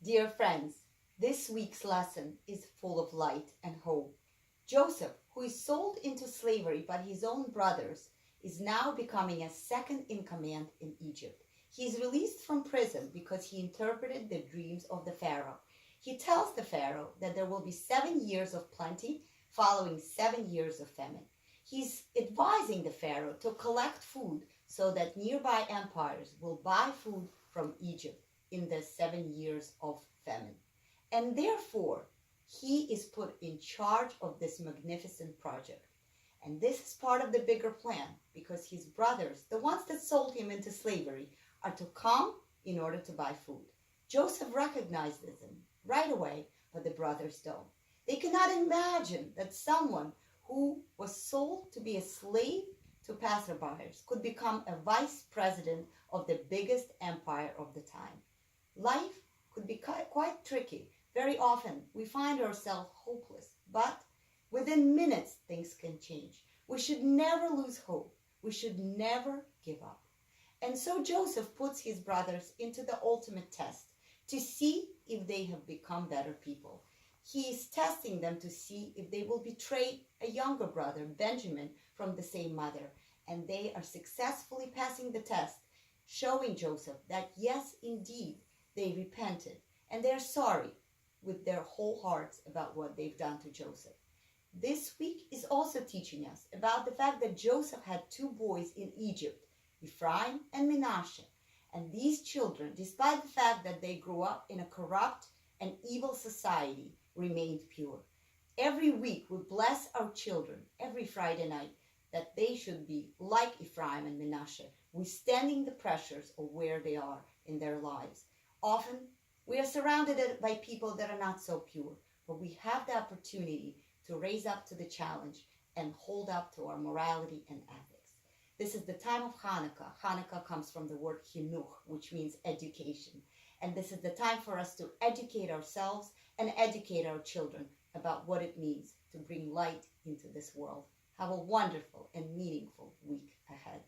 Dear friends, this week's lesson is full of light and hope. Joseph, who is sold into slavery by his own brothers, is now becoming a second in command in Egypt. He is released from prison because he interpreted the dreams of the Pharaoh. He tells the Pharaoh that there will be 7 years of plenty following 7 years of famine. He's advising the Pharaoh to collect food so that nearby empires will buy food from Egypt in the 7 years of famine. And therefore, he is put in charge of this magnificent project. And this is part of the bigger plan because his brothers, the ones that sold him into slavery, are to come in order to buy food. Joseph recognizes them right away, but the brothers don't. They cannot imagine that someone who was sold to be a slave to passerbyers could become a vice president of the biggest empire of the time. Life could be quite tricky. Very often we find ourselves hopeless, but within minutes things can change. We should never lose hope. We should never give up. And so Joseph puts his brothers into the ultimate test to see if they have become better people. He is testing them to see if they will betray a younger brother, Benjamin, from the same mother. And they are successfully passing the test, showing Joseph that yes, indeed, they repented and they're sorry with their whole hearts about what they've done to Joseph. This week is also teaching us about the fact that Joseph had two boys in Egypt, Ephraim and Manasseh. And these children, despite the fact that they grew up in a corrupt and evil society, remained pure. Every week we bless our children every Friday night that they should be like Ephraim and Manasseh, withstanding the pressures of where they are in their lives. Often we are surrounded by people that are not so pure, but we have the opportunity to raise up to the challenge and hold up to our morality and ethics. This is the time of Hanukkah. Hanukkah comes from the word chinuch, which means education. And this is the time for us to educate ourselves and educate our children about what it means to bring light into this world. Have a wonderful and meaningful week ahead.